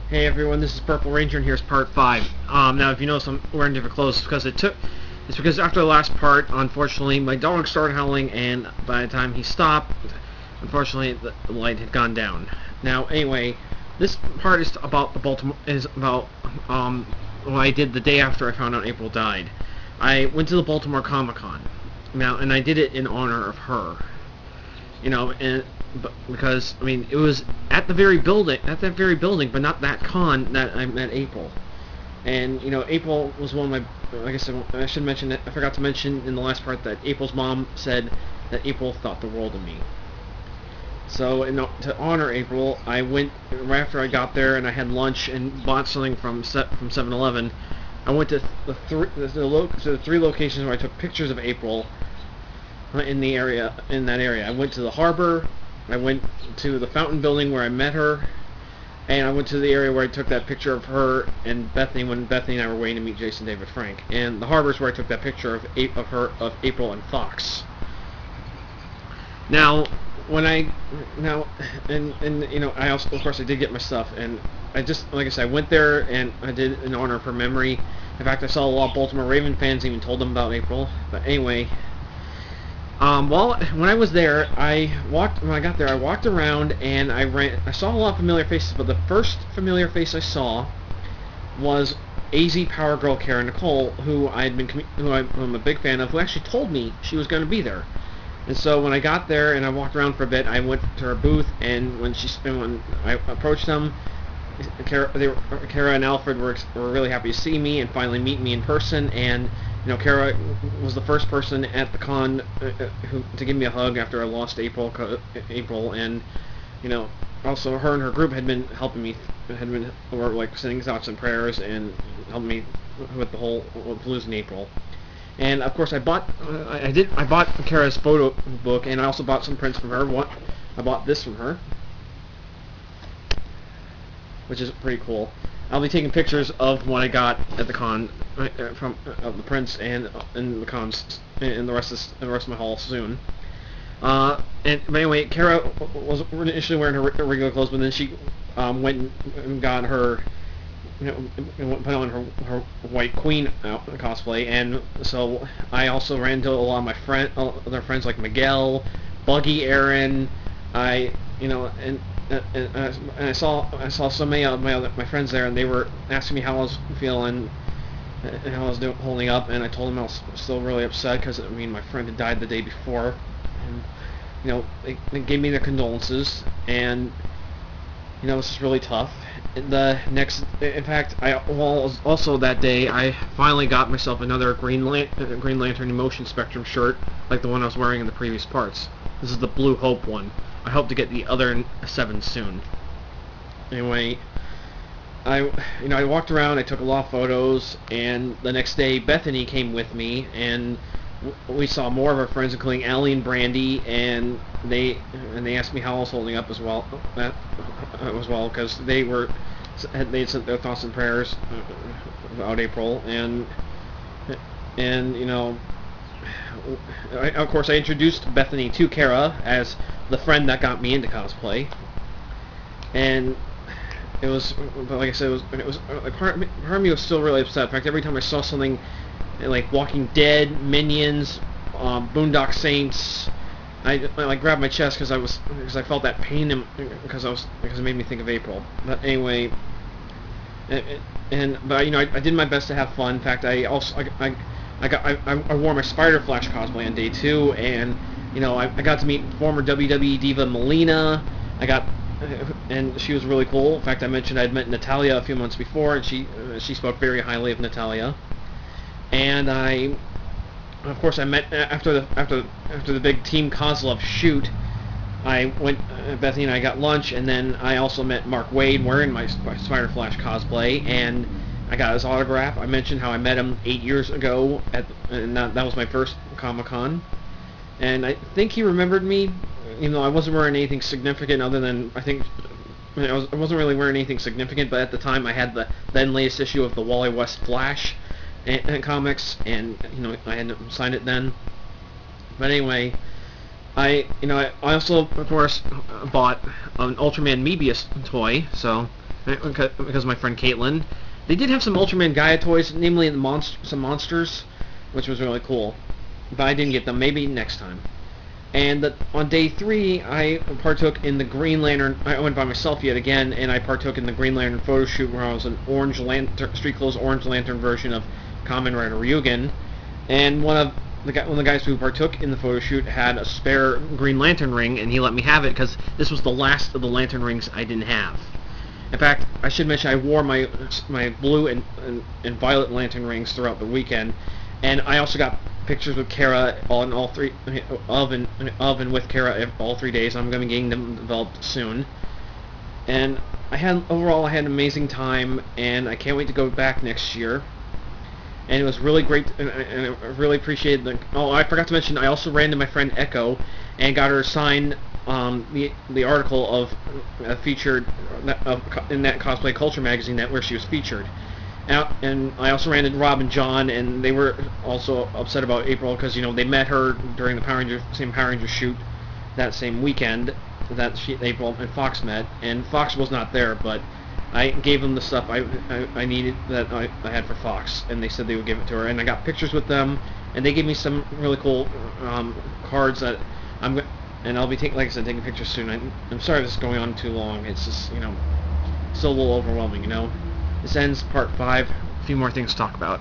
Hey everyone, this is Purple Ranger, and here's part 5. Now if you notice I'm wearing different clothes, it's because after the last part, unfortunately, my dog started howling, and by the time he stopped, unfortunately, the light had gone down. Now, anyway, this part is about what I did the day after I found out April died. I went to the Baltimore Comic-Con. Now, and I did it in honor of her. Because I mean, it was at that very building, but not that con that I met April. And April was one of my. Like I said, I should mention that I forgot to mention in the last part that April's mom said that April thought the world of me. So, to honor April, I went right after I got there, and I had lunch and bought something from 7-Eleven. I went to the three locations where I took pictures of April in that area. I went to the harbor, I went to the Fountain Building where I met her, and I went to the area where I took that picture of her and Bethany when Bethany and I were waiting to meet Jason David Frank. And the harbor is where I took that picture of April and Fox. I also, of course, I did get my stuff, and I just, like I said, I went there and I did in honor of her memory. In fact, I saw a lot of Baltimore Raven fans, even told them about April. But anyway, when I was there, when I got there, I walked around and I saw a lot of familiar faces, but the first familiar face I saw was AZ Power Girl Kara Nicole, who I'm a big fan of, who actually told me she was going to be there. And so when I got there and I walked around for a bit, I went to her booth, and when I approached them, Kara and Alfred were really happy to see me and finally meet me in person. And Kara was the first person at the con to give me a hug after I lost April, and also her and her group had been helping me, were like sending thoughts and prayers and helping me with losing April. And of course, I bought Kara's photo book, and I also bought some prints from her. I bought this from her, which is pretty cool. I'll be taking pictures of what I got at the con of the prints and the cons and the rest of my haul soon. But anyway, Kara was initially wearing her regular clothes, but then she went and got her. Put on her White Queen cosplay, and so I also ran into a lot of my other friends like Miguel, Buggy, Aaron. And I saw so many of my friends there, and they were asking me how I was feeling and how I was holding up, and I told them I was still really upset because my friend had died the day before, and they gave me their condolences, and this is really tough. In fact, also that day I finally got myself another Green Lantern Emotion Spectrum shirt, like the one I was wearing in the previous parts. This is the Blue Hope one. I hope to get the other 7 soon. Anyway, I walked around, I took a lot of photos, and the next day Bethany came with me, and we saw more of our friends, including Allie and Brandy, and they asked me how I was holding up as well, because they had sent their thoughts and prayers about April, and of course I introduced Bethany to Kara as the friend that got me into cosplay, and it was, but like I said, it was part of me was still really upset. In fact, every time I saw something like Walking Dead, Minions, Boondock Saints, I grabbed my chest because I felt that pain because it made me think of April. But anyway, but I did my best to have fun. In fact, I wore my Spider Flash cosplay on day 2, and I got to meet former WWE diva Melina. And she was really cool. In fact, I mentioned I'd met Natalia a few months before, and she spoke very highly of Natalia. And of course, I met after the big Team Kozlov shoot. Bethany and I got lunch, and then I also met Mark Wade wearing my Spider Flash cosplay, and I got his autograph. I mentioned how I met him 8 years ago, and that was my first Comic-Con. And I think he remembered me, even though I wasn't wearing anything significant other than, I wasn't really wearing anything significant, but at the time I had the then latest issue of the Wally West Flash and comics, and I had signed it then. But anyway, I also, of course, bought an Ultraman Mebius toy, so because of my friend Caitlin. They did have some Ultraman Gaia toys, namely some monsters, which was really cool. But I didn't get them. Maybe next time. And on day 3, I partook in the Green Lantern. I went by myself yet again, and I partook in the Green Lantern photo shoot where I was an Orange Lantern, street clothes Orange Lantern version of Kamen Rider Ryugen. And one of the guys who partook in the photo shoot had a spare Green Lantern ring, and he let me have it because this was the last of the Lantern rings I didn't have. In fact, I should mention I wore my blue and violet Lantern rings throughout the weekend, and I also got pictures with Kara on all three of and with Kara all 3 days. I'm going to be getting them developed soon. And overall I had an amazing time, and I can't wait to go back next year. And it was really great, and I really appreciated the. Oh, I forgot to mention, I also ran into my friend Echo and got her to sign the article of featured in that Cosplay Culture magazine where she was featured. And I also ran into Rob and John, and they were also upset about April because they met her during the same Power Ranger shoot that same weekend that April and Fox met, and Fox was not there, but I gave them the stuff I needed that I had for Fox, and they said they would give it to her, and I got pictures with them, and they gave me some really cool cards that and I'll be taking taking pictures soon. I'm sorry this is going on too long. It's just still a little overwhelming. This ends part 5. A few more things to talk about.